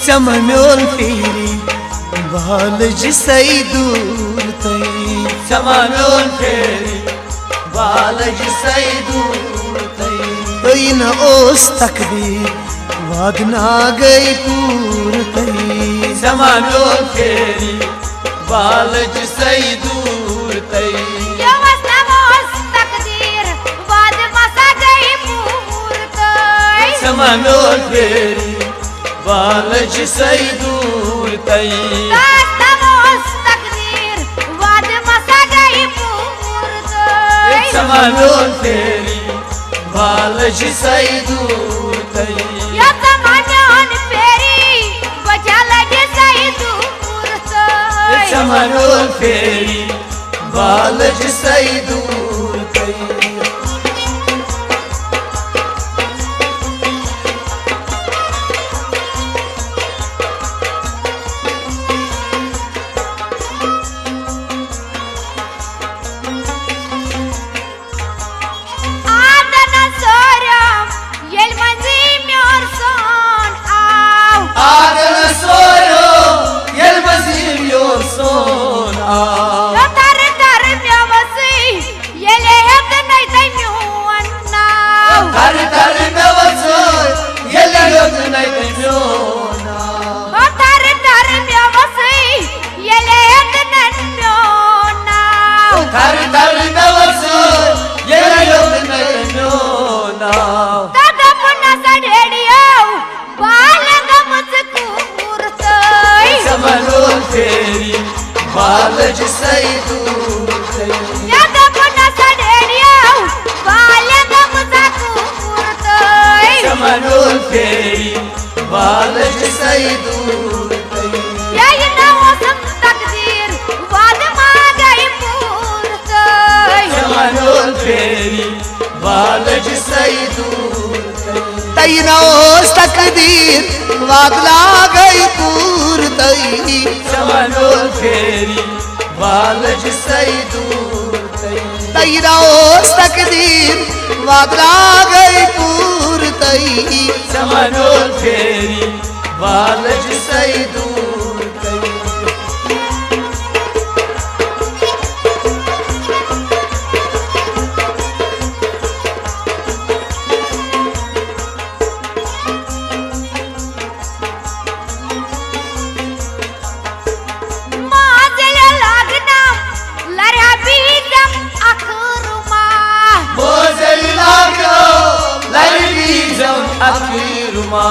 Samamyon feri Balaj say dur tay Samamyon feri Balaj say dur tay Tay na os takdir Waad na gai pur tay Samamyon feri Balaj say dur tay Samamyon feri Balaj say dur tay Samamyon feri Balaj say dur tay Samamyon feri Balaj say dur tay Samamyon feri Balaj say dur tay Samamyon feri Balaj say dur tay Samamyon feri Balaj say dur tay Tay na os takdir Waad na gai pur tay Samamyon feri Balaj say dur tay Tay na os takdir Waad na gai pur tay Samamyon feri Balaj say dur tay Akhiruma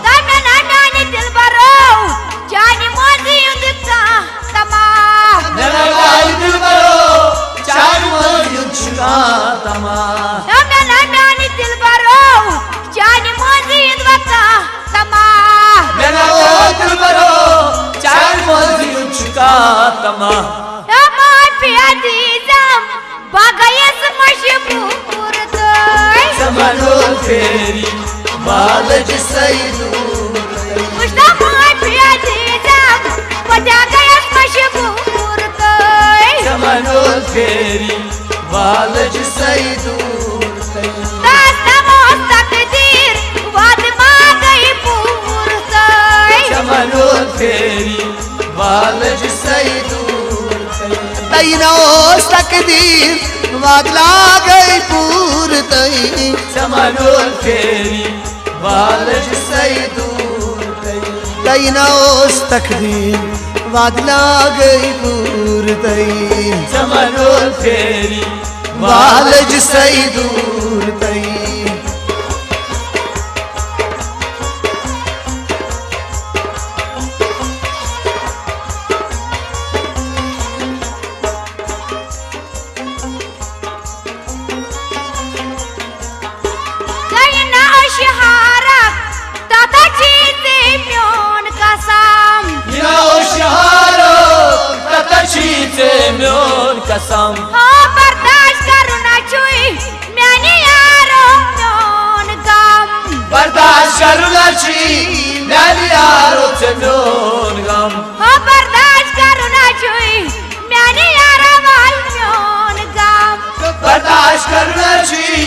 Dana nani dilbaro Jani mozi yudka tama Dana nani dilbaro Jani mozi yudka tama Dana nani dilbaro Jani mozi yudka tama Dana nani dilbaro Jani mozi yudka tama Tama piyadizam Bagayas mashbur tay Samamyon feri Balaj say dur tay Mustafa piyadizam Bagayas mashbur tay Samamyon feri Balaj say dur tay Samamyon feri Balaj say dur tay Tay na os takdir Waad na gai pur tay Samamyon feri Balaj say dur tay Tay na os takdir Waad na gai pur tay Samamyon feri Balaj say dur tay Myon kasam बर्दाश्त करू ना छुई मैंने यारो म्योन गम बर्दाश्त करू ना छुई मैंने यारो म्योन गम बर्दाश्त करू ना छुई मैंने यारो वाल म्योन गम बर्दाश्त करू ना छुई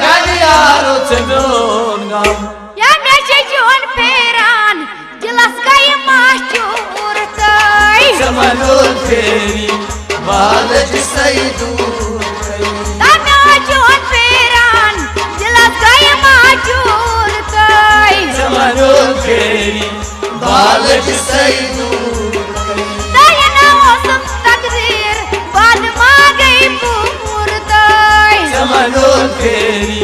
मैंने यारो म्योन गम या मैं जोन पेरान दिलस चमनोल फेरी बालज सही दूर कई तनाजोन फेरान जिला गई माजूर कई चमनोल फेरी बालज सही दूर कई दयना मौसम तकदीर बाद मां गई पूर कई चमनोल फेरी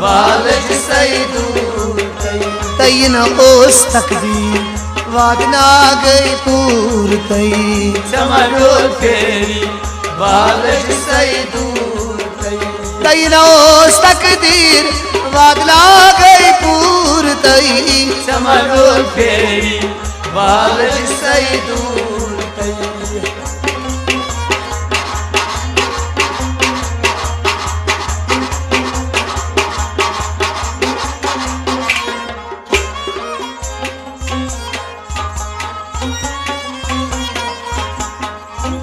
बालज सही दूर कई तई न ओस तकदीर वादना गई पूर तई चमनोल फेरी बालज सही दूर कई तई न ओस तकदीर वादना गई पूर तई चमनोल फेरी बालज सही दूर कई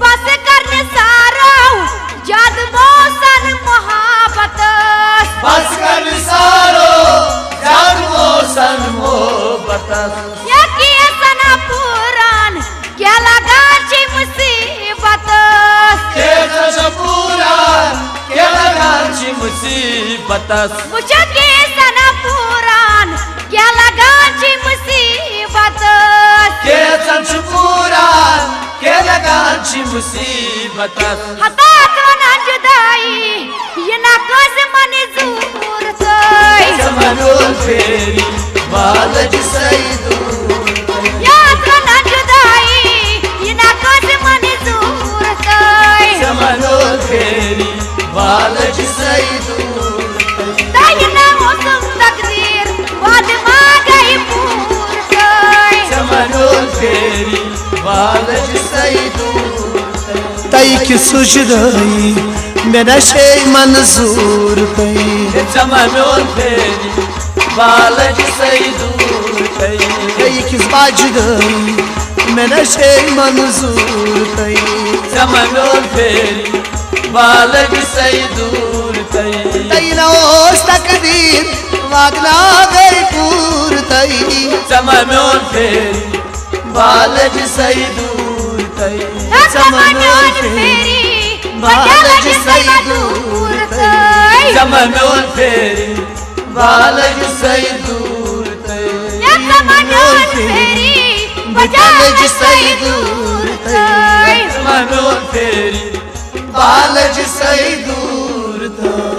बस करने सारो जद मौसन मोहब्बत बस कर सारो जग मौसन मोहब्बत या किए सना पुरान क्या लगा छी मुसीबत के जस पूरा के लगाची मुसीबत मुझे के सना पुरान क्या लगा छी मुसीबत के जस पूरा के लगाची मुसीबत हतात वना जुदाई ये ना कस मंजूर तई चमनोल फेरी बालज सही दूर या वना जुदाई ये ना कस मंजूर तई चमनोल फेरी बालज सही दूर दयना मौसम तकदीर बाद मां गई पूर तई चमनोल फेरी बालज सही दूर तई की सुजदई में नशे मंजूर तई चमनोल फेरी बालज सही दूर कई तई की बाजदई में नशे मंजूर तई चमनोल फेरी बालज सही दूर कई तई न ओस तकदीर वादना गई पूर तई चमनोल फेरी बालज सही दूर कई चमनोल फेरी बालज सही दूर तई चमनोल फेरी बालज सही दूर कई या चमनोल फेरी बालज सही दूर तई चमनोल फेरी बालज सही दूर कई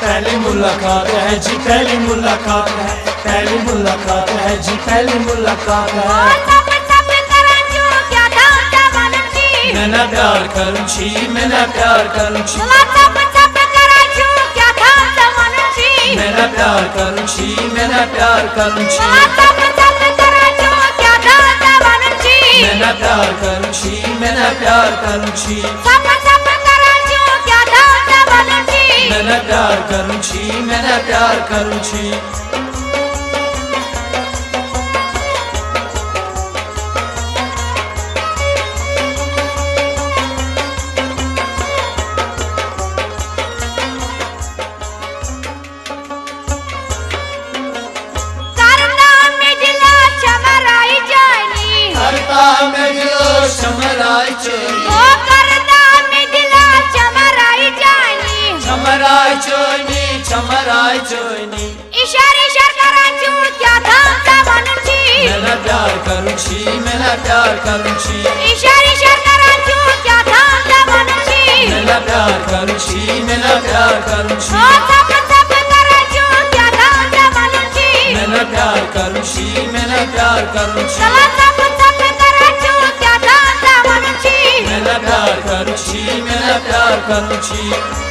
पहली मुलाकात है जी पहली मुलाकात है पहली मुलाकात है जी पहली मुलाकात है सब सब करा जो क्या दादा बनती मैंने प्यार करूँ छी मैंने प्यार करूँ छी सब सब करा जो क्या दादा बनती मैंने प्यार करूँ छी मैंने प्यार करूँ छी सब सब करा जो क्या दादा बनती मैंने प्यार करूँ छी मैंने प्यार करूँ छी सब सब करा जो क्या दादा बनती मैंने प्यार करूँ छी मैंने प्यार करूँ छी करना में दिला चमराई जानी करता में दिलो शमराई चोरी ओ करना में दिला चमराई जानी चमराई चोनी चमराई चोनी इशारे इशार करा जो क्या दादा बनती मैंने प्यार करूँ छी मैंने प्यार करूँ छी इशारे इशार करा जो क्या दादा बनती मैंने प्यार करूँ छी मैंने प्यार करूँ छी ओ सब सब करा जो क्या दादा बनती मैंने प्यार करूँ छी मैंने प्यार करूँ छी चला सब सब करा जो क्या दादा बनती मैंने प्यार करूँ छी मैंने प्यार करूँ छी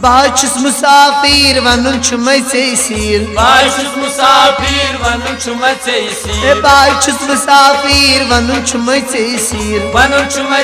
बाचुस मुसाफिर वनुन छुमै सीर बाचुस मुसाफिर वनुन छुमै सीर बाचुस मुसाफिर वनुन छुमै सीर वनुन छुमै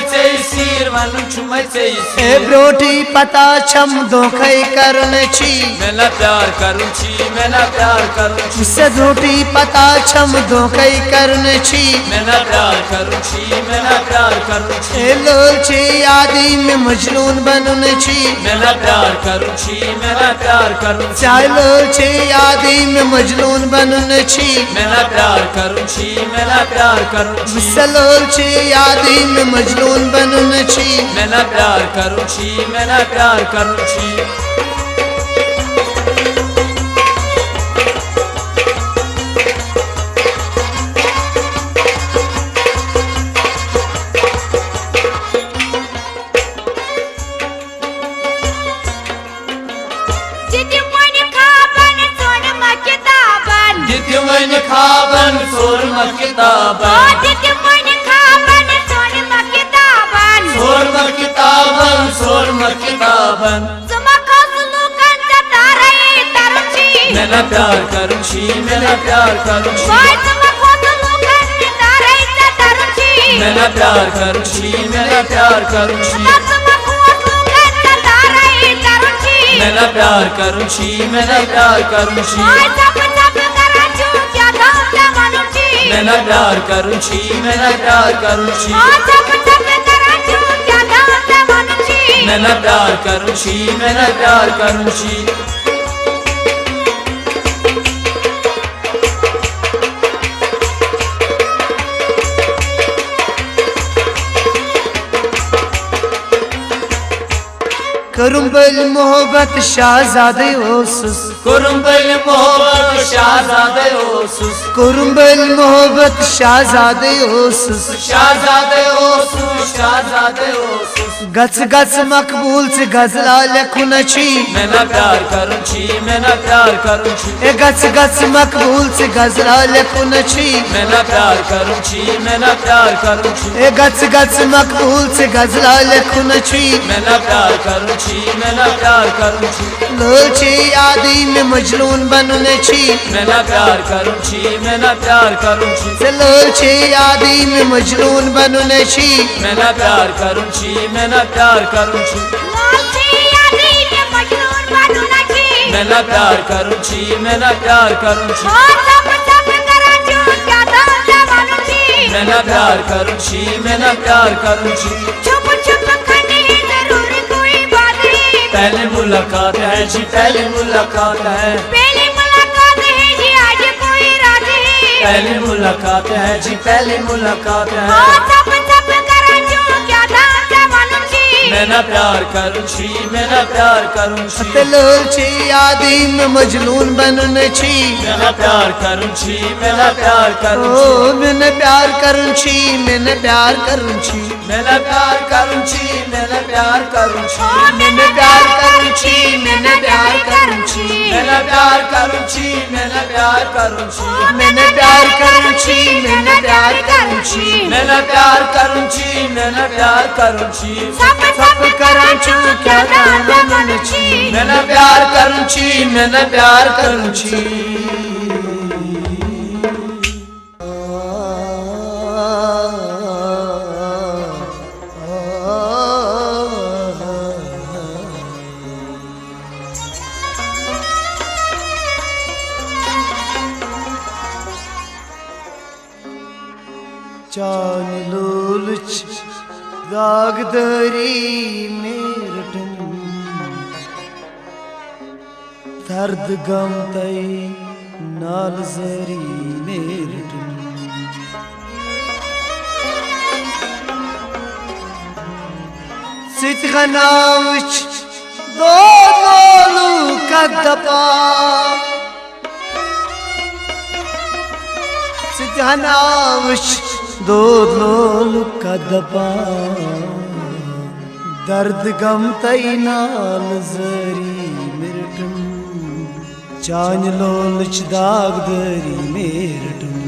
सीर वनुन छुमै सीर ब्रोटी पता छम धोखे करन छी मेरा प्यार करूं छी मेरा प्यार करूं छी से ब्रोटी पता छम धोखे करन छी मेरा प्यार करूं छी मेरा प्यार करूं छी लोल छी यादी में मजनून बनन छी मेरा प्यार करूं छी मेरा प्यार करूं छी चालो छी यादी में मजनून बनन छी मेरा प्यार करूं छी मेरा प्यार करूं छी सलोल छी यादी में मजनून बनन छी मेरा प्यार करूं छी मेरा प्यार करूं छी खाबन सोर मकिताबन सोर मकिताबन सोर मकिताबन मेरा प्यार करूं छी मेरा प्यार करूं छी मेरा प्यार करूं छी मेरा प्यार करूं छी मेरा प्यार करूं छी मेरा प्यार करूं छी मेरा प्यार करूं छी मेरा प्यार करूं छी मेरा प्यार करूं छी मेरा प्यार करूं छी कुरुम्बल मोहब्बत शाहजादे ओसुस कुरुम्बल मोहब्बत शाहजादे ओसुस कुरुम्बल मोहब्बत शाहजादे ओसुस शाहजादे ओसुस शाहजादे ओसुस गच गच मकबूल से गजला लिखुन छी मेरा प्यार करूं छी मेरा प्यार करूं छी गच गच मकबूल से गजला लिखुन छी मेरा प्यार करूं छी मेरा प्यार करूं छी गच गच मकबूल से गजला लिखुन छी मेरा प्यार करूं छी मेरा प्यार करूं छी लोल छी यादी में मजनून बनन छी मेरा प्यार करूं छी मेरा प्यार करूं छी लोल छी यादी में मजनून बनन छी मेरा प्यार करूं छी मेरा प्यार करूं छी मेरा प्यार करूं छी मेरा प्यार करूं छी मेरा प्यार करूं छी मेरा प्यार करूं छी पहली मुलाकात है जी पहली मुलाकात है पहली मुलाकात है जी आज कोई रात है पहली मुलाकात है जी पहली मुलाकात है सब करा जो क्या था मालूम छी मेरा प्यार करूं छी मेरा प्यार करूं छी लोल छी यादी में मजनून बनन छी मेरा प्यार करूं छी मेरा प्यार करूं ओ छी मैंने प्यार करूं छी मैंने प्यार करूं छी मेरा प्यार करूं छी मेरा प्यार करूं छी मैंने प्यार करूं छी मैंने प्यार करूं छी मेरा प्यार करूं छी मेरा प्यार करूं छी मैंने प्यार करूं छी मैंने प्यार करूं छी मेरा प्यार करूं छी मेरा प्यार करूं छी सब करा छू क्या दान बनन छी मेरा प्यार करूं छी मेरा प्यार करूं छी चान लोलच दागदरी मेरटन दर्द गम तई नाल जरी मेरटन सितगनावच दो लोलू कदपा सितगनावच दो लोलू कदपा दर्द गम तई नाल जरी मेरटन चान लोलच दाग दरी मेरटन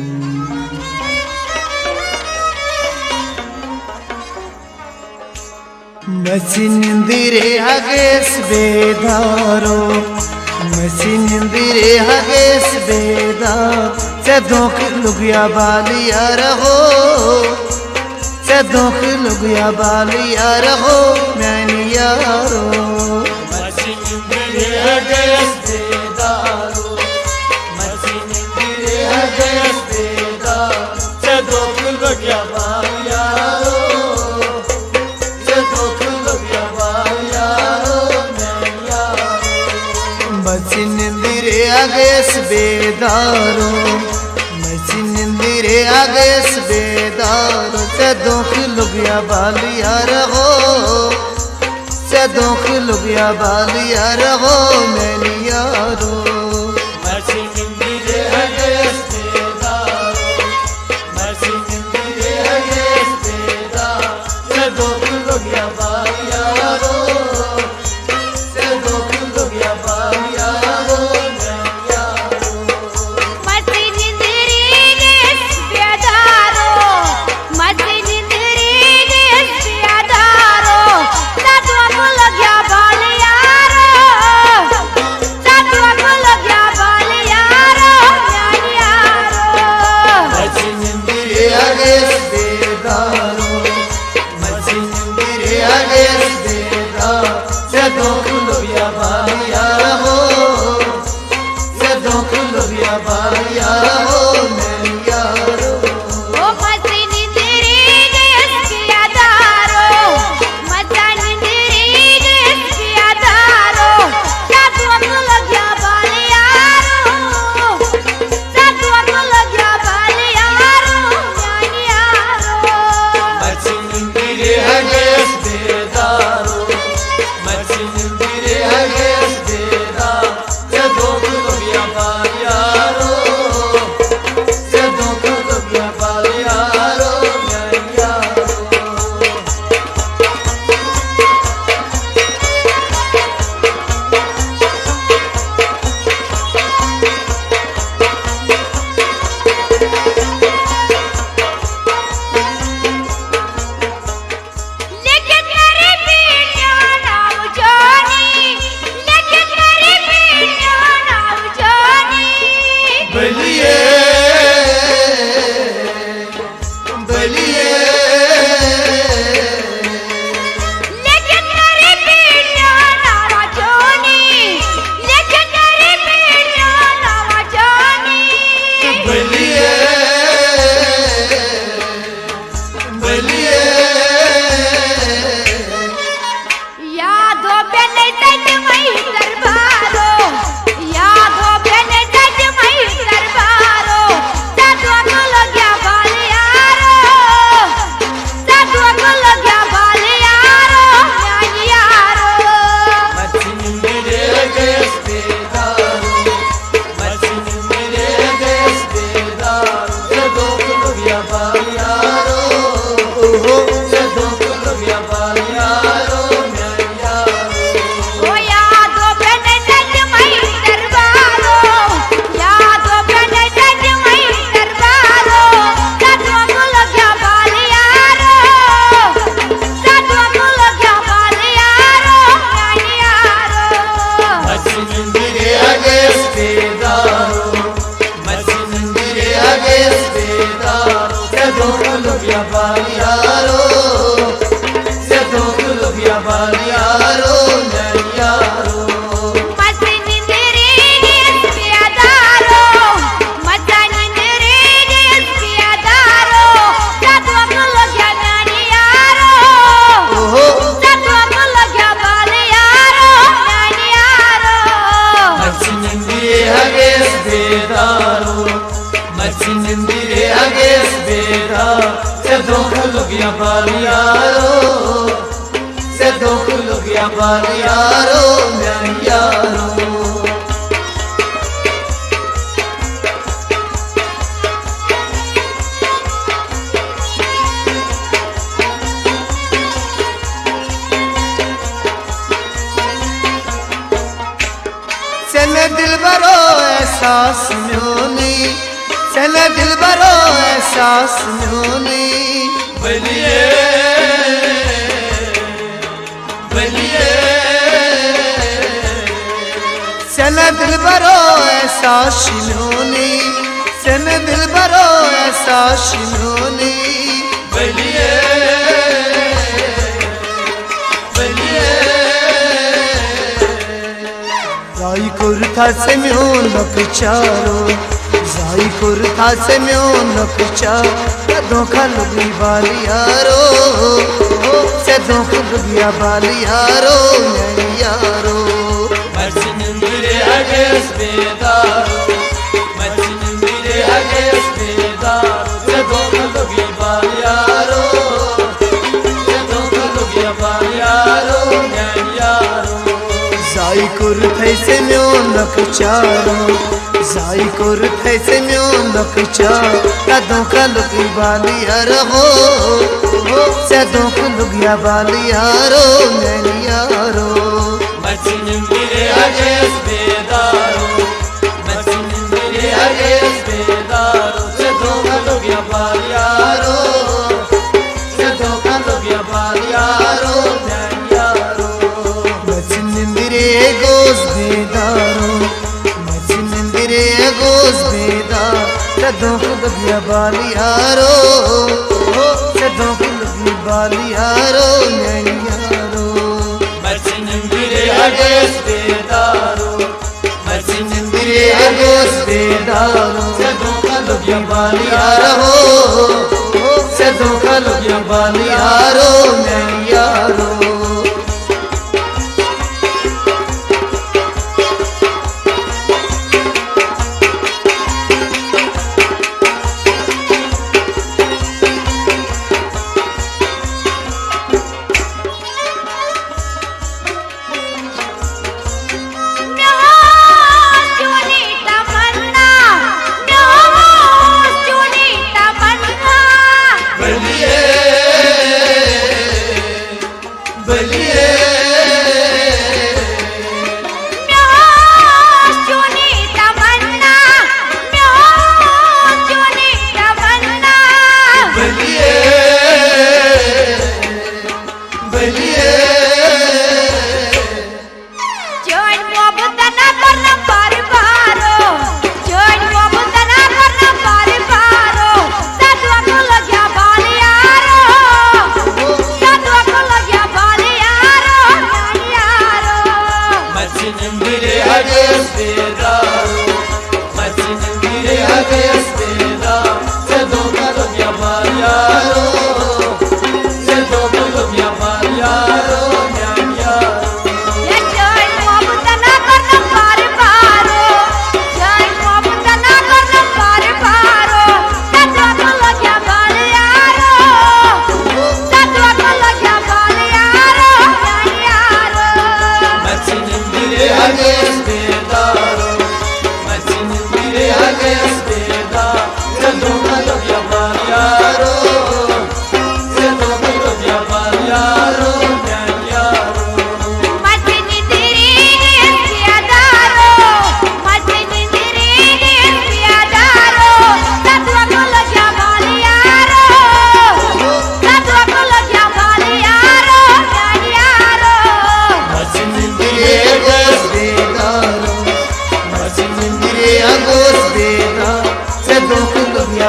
मसिनिंदिरे हगेस बेदारो मसिनिंदिरे हगेस बेदार सदोख लुगिया बालिया रहो सदोख लुगिया बालिया रहो मैंने यारो मसिनिंदिरे हगेस बेदारो मसिनिंदिरे हगेस बेदार सदोख लुगिया बालिया मसिनिंदिरे हगेस बेदारो मसिनिंदिरे हगेस बेदारो सदोख लुगिया बालिया रहो सदोख लुगिया बालिया रहो मैंने यारो मसिनिंदिरे हगेस बेदारो मसिनिंदिरे हगेस बेदार सदोख लुगिया बालिया सदोख लुगिया बालिया दिलबरो एहसास म्योनी चले दिलबरो एहसास म्योनी बलिए दिल भरो ऐसा शिनोनी से मैं दिल भरो ऐसा शिनोनी बलिए बलिए जाई कुर्था से म्यों नकचारो जाई कुर्था से म्यों नकचारो धोखा लुगी बालियारो से धोखा लुगिया बालियारो यारो Mersin'in biri herkes bedaru Mersin'in biri herkes bedaru Se dokalu gibal yaro Se dokalu gibal yaro Nyan yaro जाई कुर्थे से म्यों नकचारो जाई कुर्थे से म्यों नकचारो धोखा लुगी बालियारो से धोखा लुगिया बालियारो यारो Mersin'in biri herkes bedaru Mersin'in biri herkes bedaru Se dokalu gibal yaro Se dokalu gibal yaro Nyan yaro मचिंदिरे गोस बेदारो मचिंदिरे गोस बेदार सदों को लगिया बालियारो सदों को लगी बालियारो यारो Mersin'in biri herkes bedaru Mersin'in biri herkes bedaru Se dokalu gibal yaro से धोखा लगिया बालियारो यारो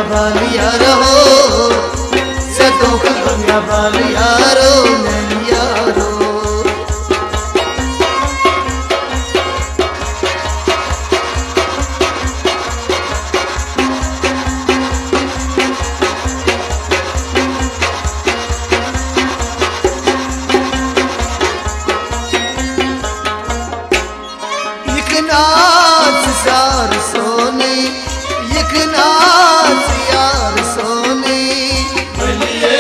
बालियारो से धोखा लगिया बालियारो यारो एक नाच सार सोने एक नाच यार सोने बलिए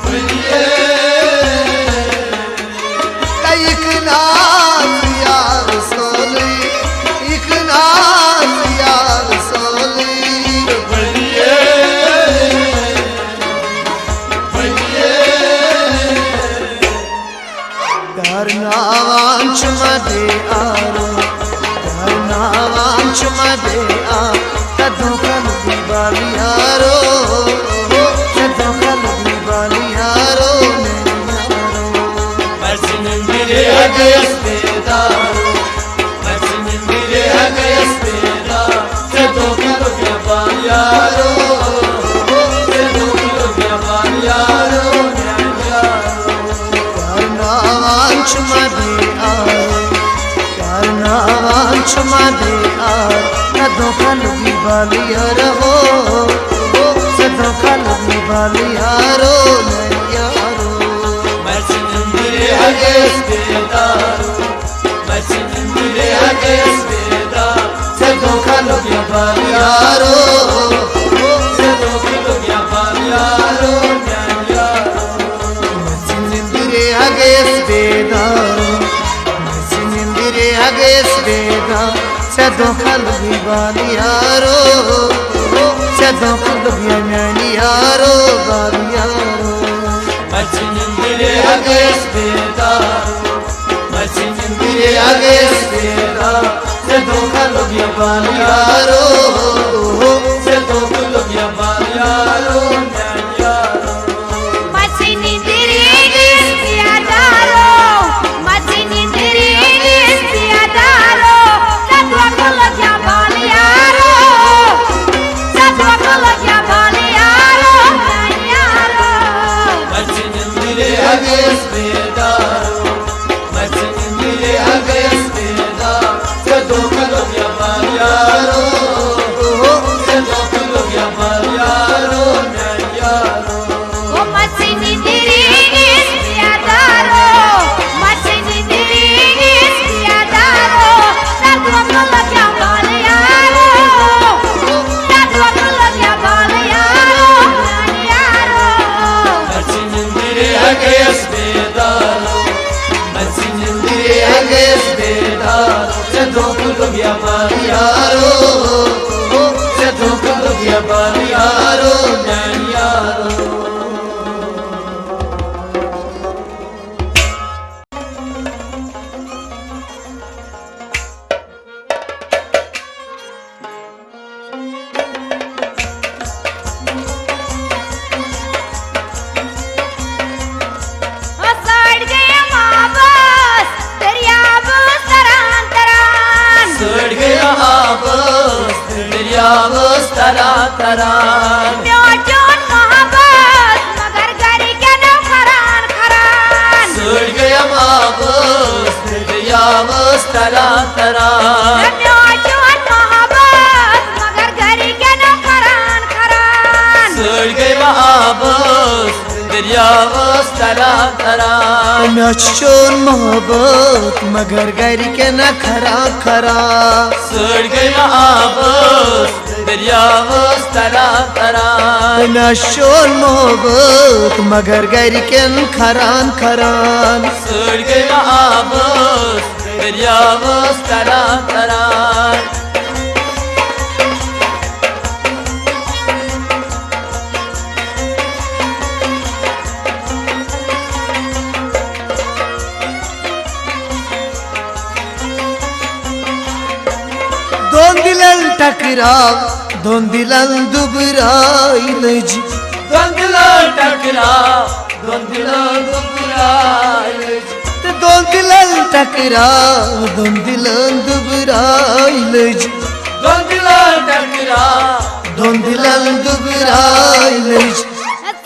बलिए एक नाच यार सोने एक नाच यार सोने बलिए बलिए करनावां चुमा दे आरो करनावां चुमा दे आ कदों का लगी बालियारो कदों का लगी बालियारो यारो Mersin'in biri herkes bedar यारो से दुख लुगिया बाल यारो यारो कारनावांच मध्ये कारनावांच मध्ये धोखा लुगी बाल यारो से धोखा लुगी बाल यारो यारो मचनिंदरे हगे स्वेदारो मचनिंदरे हगे स्वेदारो से धोखा लुगिया बाल यारो से धोखा लुगिया बाल यारो यारो मचनिंदरे हगे स्वेदारो मचनिंदरे हगे स्वेदारो से धोखा लुगी बाल यारो से धोखा लुगी म्यानी यारो बाल यारो मचनिंदरे हगे स्वेदारो मचनिंदरे हगे स्वेदारो से धोखा लुगिया बाल यारो से धोखा लुगिया बाल यारो यारो मचनिंदरे स्वेदारो मचनिंदरे स्वेदारो से धोखा लुगिया बाल यारो से धोखा लुगिया बाल यारो यारो मचनिंदरे हगे स्वेदारो मचनिंदरे हगे स्वेदारो से धोखा लुगिया बाल यारो से धोखा लुगिया बाल यारो यारो ओ मचनिंदरे स्वेदारो मचनिंदरे स्वेदारो से धोखा लुगिया बाल यारो से धोखा लुगिया बाल यारो यारो मचनिंदरे हगे स्वेदारो मचनिंदरे हगे स्वेदारो से धोखा लुगिया बाल यारो से धोखा लुगिया बाल यारो यारो सड़ गया माबस दरियाब तरान तरान सड़ गया आबस दरियावस तरा तरान म्योचोन महाबस मगर गरी के न खरान खरान सड़ गया आबस दरियावस तरा तरान म्योचोन महाबस मगर गरी के न खरान खरान सड़ गया आबस दरियावस तरा तरान नचोन मोहब्बत मगर घर के न खरा खरा सड़ गया आबस दरियावस तरा तरान नचोन मोहब्बत मगर घर के न खरान खरान सड़ गया आबस दरियावस तरा तरान दोन दिलन टकराव दोन दिलन दुबराइलज द्वंद्ला टकरा द्वंद्ला दुबराइलज दोन दिलन टकराव दोन दिलन दुबराइलज द्वंद्ला टकरा दोन दिलन दुबराइलज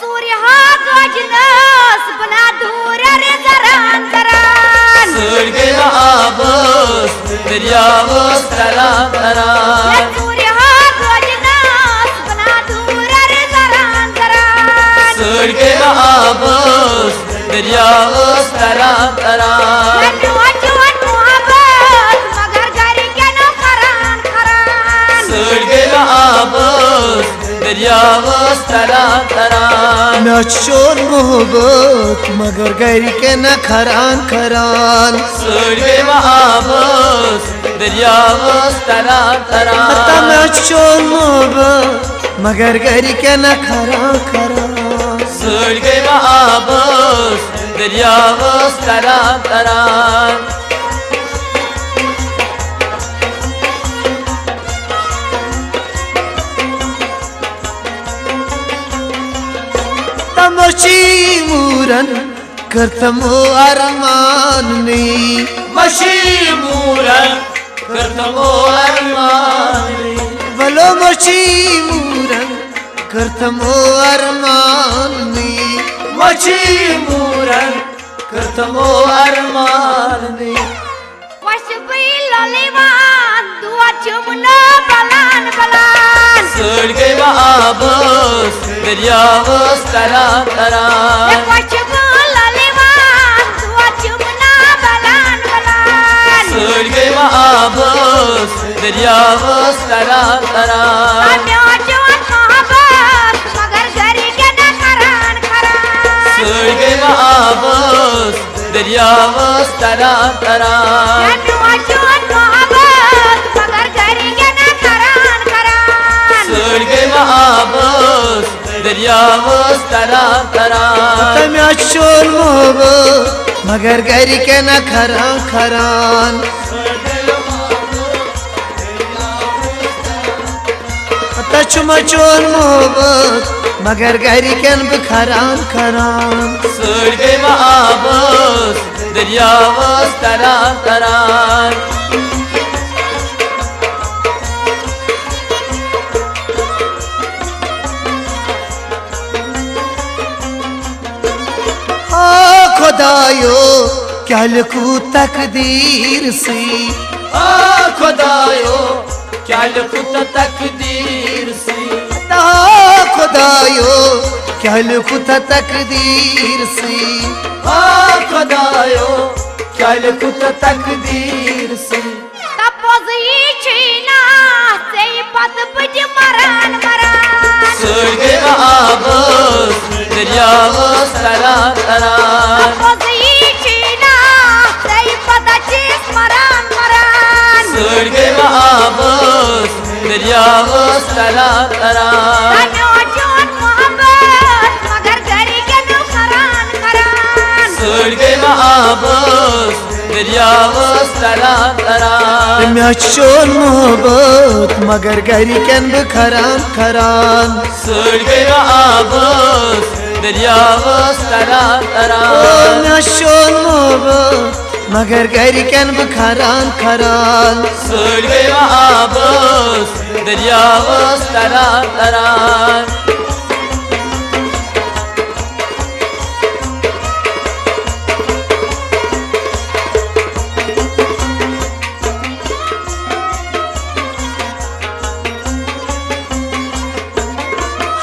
सूर्य हा गजनस बना दूर रे जरान जरान सड़ गया आबस दरियावस तरा तरान सूर्य हा गजनस बना दूर रे जरान जरान सड़ गया आबस दरियावस तरा तरान म्योचोन मोहब्बत मगर गरी के न खरान खरान सड़ गया आबस दरियावस तरा तरान नचोन मोहब्बत मगर घर के न खरान खरान सड़ गया आबस दरियावस तरा तरान नचोन मोहब्बत मगर घर के न खरा खरा सड़ गया आबस दरियावस तरा तरान तमची मूरन करतमो अरमान नहीं मशी मूरन करतमो अरमान वलो मची करतमो अरमानी मची मूरन करतमो अरमानी वशबी ललिवान दुआ चुमनो बलान बलान सड़ गए आबस दरियावस तरान तरान वशबी ललिवान दुआ चुमनो बलान बलान सड़ गए आबस दरियावस तरान तरान मगर घरी के न खरान खरान सड़ गए आबस दरियावस तरान तरान मगर घरी के न खरान खरान सड़ गए आबस दरियावस तरान तरान तम्या चोन मोहब्बत मगर गरी के न खरान खरान तचुमा चोन मोहब्बत मगर गरी के न खरान खरान सड़ गए आबस दरियावस तरान तरान खुदायो क्या लिखूं तकदीर से खुदायो क्या लिखूं तकदीर से खुदायो क्या लिखूं तकदीर से खुदायो क्या लिखूं तकदीर से तपोजी छीना से पद बुझ मरान मरान सड़ गए आबस दरियावस तरान तरान तपोजी छीना से पद चीज मरान मरान सड़ गए आबस दरियावस तरान तरान जोन मोहब्बत मगर घरी के न खरान खरान सड़ गए आबस दरियावस तरान तरान मैं चोन मोहब्बत मगर गरी के न खरान खरान सड़ गए आबस दरियावस तरान तरान मैं चोन मोहब्बत मगर गरी के न खरान खरान सड़ गए आबस दरियावस तरान तरान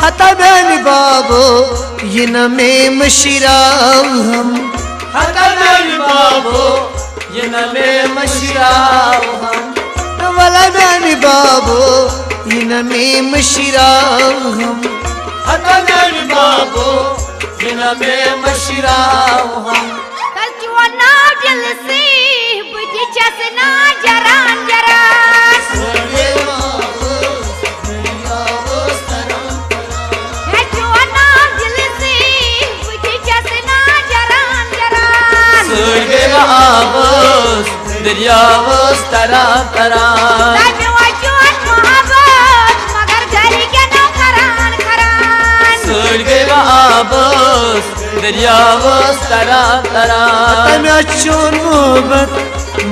हता बैन बाबो ये न में मशिराव हम हतन बाबो ये न में मशराव हम वाला बैन बाबो ये न में मशिराव हम हतन बाबो ये न में मशराव हम कलचुना दिल से बुझ चसना जरान जरान कलचुना दिल से बुझ चसना जरान जरान सड़ गए आबस दरियावस तरान तरान जोन मोहब्बत मगर घरी के न खरान खरान सड़ गए आबस दरियावस तरान तरान मैं चोन मोहब्बत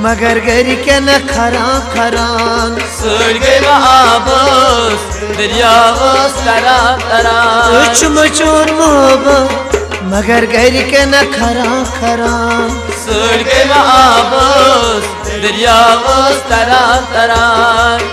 मगर गरी के न खरान खरान सड़ गए आबस दरियावस तरान तरान चोन मोहब्बत मगर गरी के न खरान खरान सड़ गए आबस दरियावस तरान तरान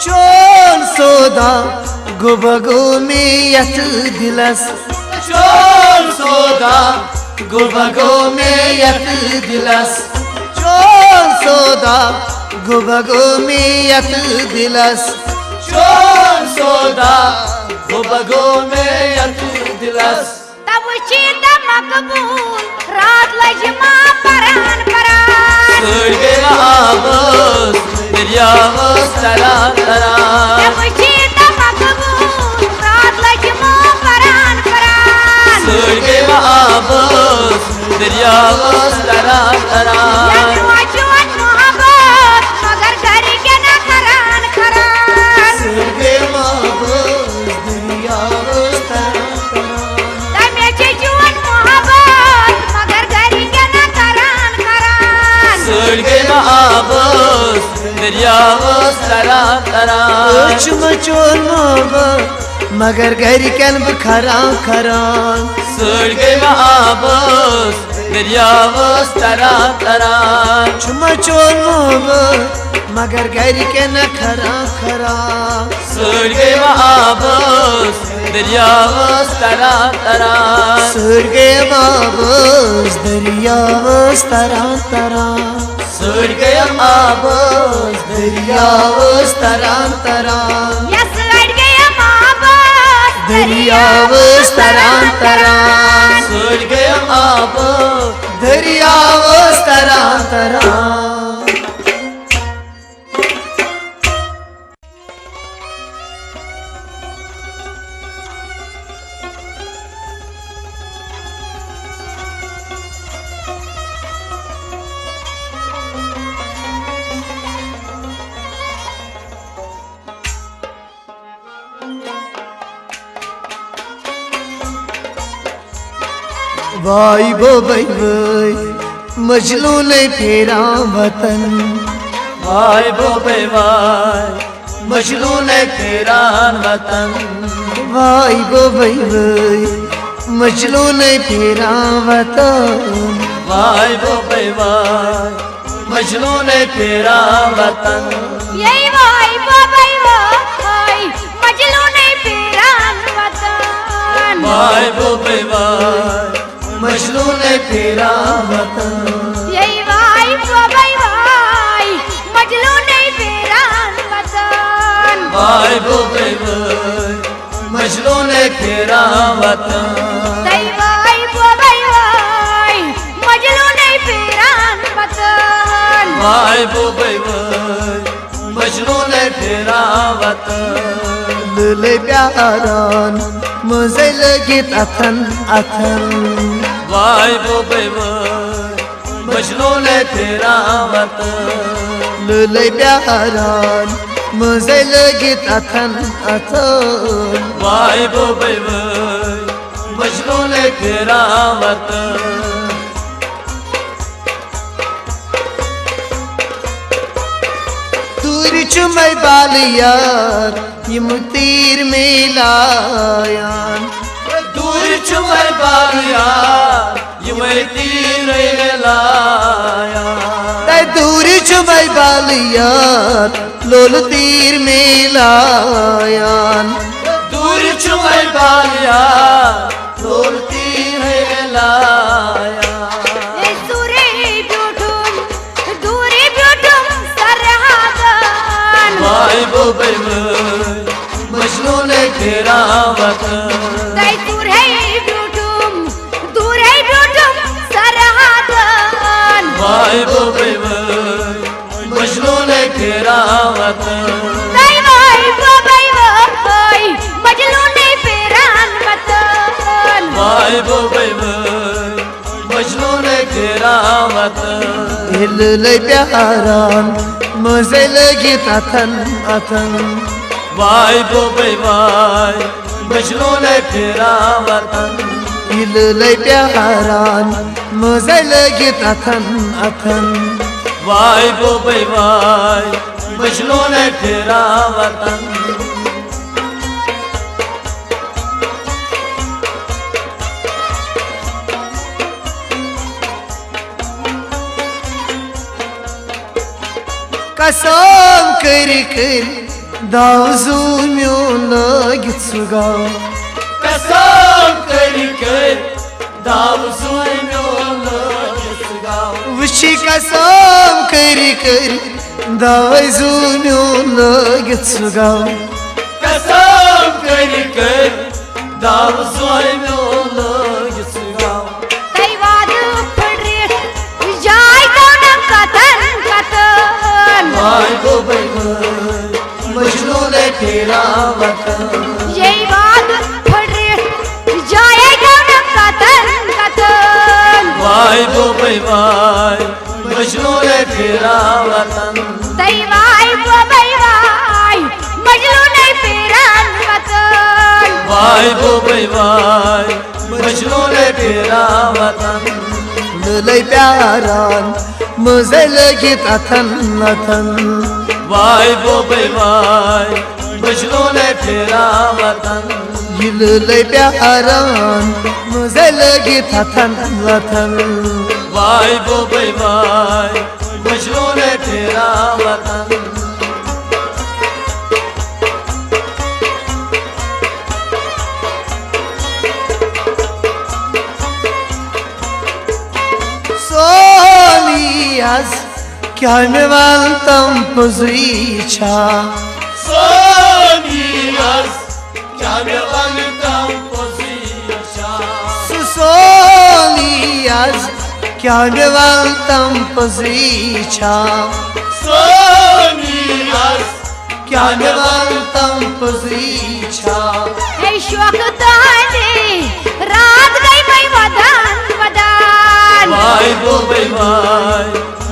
चोन सोदा गुबगो में यत दिलस चोल सोदा गुबगो में यत दिलस चोन सोदा गुबगो में यत दिलस चोल सोदा गुबगो में यत दिलस तब चीत मकबूल रात लजमा परान परान सड़ गए आबस दरियावस तरान तरान तब चीत मकबूल रात लजमा परान परान सड़ गए आबस दरियावस तरान तरान जोन मोहब्बत मगर घरी के न खरान खरान दरिया तरह तरह तमे चुन मोहब्बत मगर घरी के न करान करान सड़ गए आबस दरियावस तरा तरा चुम चोर मोहब्बत मगर घर कन खरा खरान सड़ गए आबस दरियावस तरा तरा चुम चोर मोहब्बत मगर घर के न खरा खरा सड़ गए आबस दरियावस तरा तरा सड़ गए आबस दरियावस तरा तरा सड़ गए आबस दरियावस तरा तरा यस लड़ गया मोहब्बत दरियावस तरा तरा सड़ गए आबस दरियावस तरा तरा भाई बो भाई भाई मजलू ने फेरा वतन भाई बो भाई मजलू ने फेरान वतन भाई बो भाई भाई मजलू ने फेरा वतन भाई बो भाई मजलू ने फेरा वतन यही भाई बाबाई भाई मजलू नहीं फिरान वतन भाई बो भाई मजलू ने फेरा वतन यही भाई बाबाई भाई मजलू नहीं फिरान वतन भाई बो भाई मजलू ने फेरा वतन तई भाई बाबाई भाई मजलू नहीं फिरान वतन भाई बो भाई मजलू ने फेरा वतन ले प्यारान मुझे लगे अथन अथन भाई बो भाई मजलू ने फेरा वतन ले प्यारान मुझे लगे अथन अथन भाई बो भाई मजलू ने फेरा वतन दूरी चुमय बालियार यम तीर में लायान दूर चुमर बालिया ये मैं तीर लाया तय दूरी चुमय बालियार लोल तीर में लायान दूर चुमर बालिया लोल तीर लाया ए सूरे ब्यूटुम दूरे ब्यूटुम सरहादन भाई बो भाई मजनू ने फेरा वतन तई सूरे ब्यूटुम दूरे ब्यूटुम सरहादन भाई बो भाई मजनू ने फेरा वतन तई भाई बाबाई भाई मजलू नहीं फिरान वतन भाई बो भाई मजनू ने फेरा वतन ले प्यारान मुझे लगे अथन अथन भाई बो भाई मजनू ने फेरा वतन ले प्यारान मुझे लगे अथन अथन भाई बो भाई मजनू ने फेरा वतन कसम कर दावजू म्यो लगित सुगाव कसम कर दाव सुई में वशी कसम कर दावजू म्यो लगित सुगाव कसम कर दाव सुई में तई वाद फड़रे जाय कौन कतन कतन भाई बो भाई मजनू ने फेरा वतन यही बात फड़रे जाय कौन कतन कतन भाई बो भाई मजनू ने फेरा वतन तई भाई बाबाई भाई मजलू नहीं फिरान वतन वाय बोबै वाय मजनू ने फेरा वतन लय प्यारान मजे लगीत अथन अथन वाय बोबै वाय मजनू ने फेरा वतन लय प्यारान मजे लगीत अथन अथन वाय बोबै वाय मजनू ने फेरा वतन Solias Karneval tam pozicha Solias Karneval tam pozicha Solias Karneval tam pozicha Solias Karneval tam pozicha Hey şoktaane raat gई मैं वदन वदन वाय बोबै वाय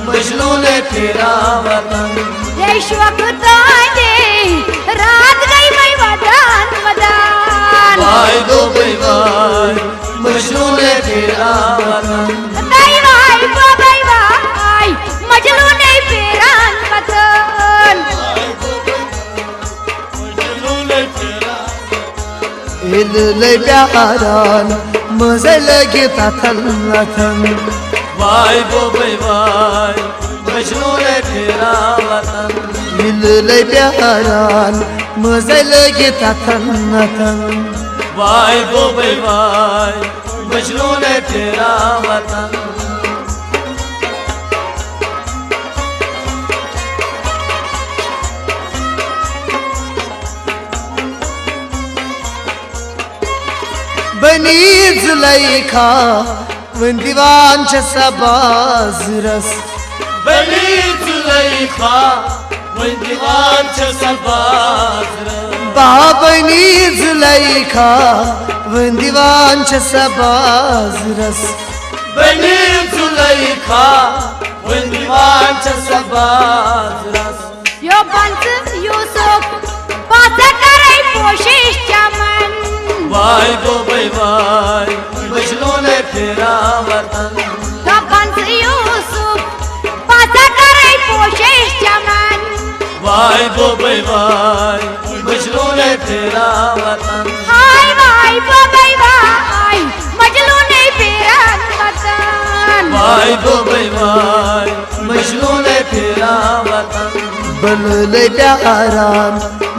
मजनू ने फेरा वतन Hey şoktaane raat gई मैं वदन वदन वाय बोबै वाय मजनू ने फेरा वतन Dai vai bobai vai Majnu ने फेरान वतन मजनू ने फेरा लय प्यारान मजे लगीत अथन अथन वाय बोबै वाय मजनू ने फेरा वतन लय प्यारान मजे लगीत अथन अथन वाय बोबै वाय मजनू ने फेरा वतन बनी जुलैखा वंदिवान सबazras बनी जुलैखा वंदिवान सबazras बाबनी जुलैखा वंदिवान सबazras बनी जुलैखा वंदिवान सबazras Yo bant Yusuf पासा करे कोशिश चमन वाय बोबै वाय मजनू ने फेरा वतन तो बंत यूसुफ पासा करे कोशिश चमन वाय बोबै वाय मजनू ने फेरा वतन हाय भाई बोबै भाई मजनू ने फेरान वतन वाय बोबै वाय मजनू ने फेरा वतन बल लय प्यारान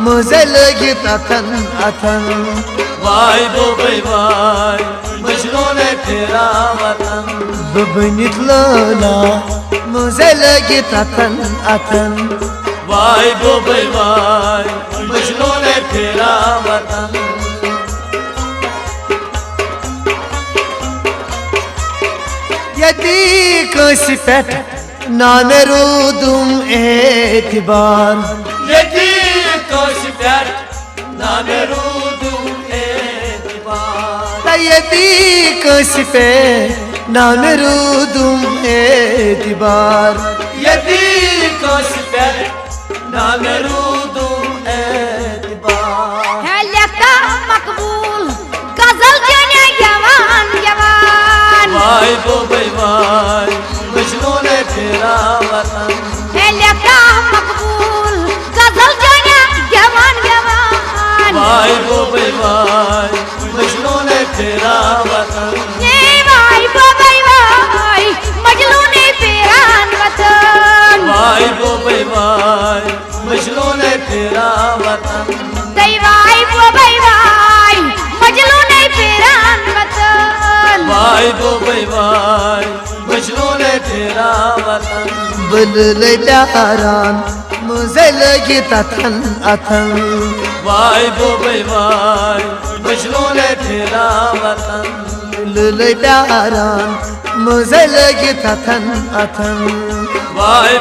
मजे लगीत अथन अथन वाय बोबै वाय मजनू ने फेरा वतन बबनीत लला मजे लगीत अथन अथन वाय बोबै वाय मजनू ने फेरा वतन यदि कसी पेट नान रूदुम एतबार यदि कोश प्यार नाम रूदू एतबार यदि कसी पे नान रूदुम एतबार यदि कोश प्यार नाम रूदू एतबार है लेखा मकबूल गजल जने जवान जवान वाय बोबै वाय मजनू ने फेरा वतन है लेखा मकबूल गजल जने जवान जवान वाय बोबै वाय मजनू ने फेरा वतन ये भाई बोबै भाई मजनू ने फेरान वतन वाय बोबै वाय मजनू ने फेरा वतन दई भाई बोबै भाई मजनू ने फेरान वतन वाय बोबै वाय मजनू ने फेरा वतन बल लय प्यारान मजे लगीत अथन अथन वाय बोबै वाय मजनू ने फेरा वतन लय प्यारान मजे लगीत अथन अथन वाय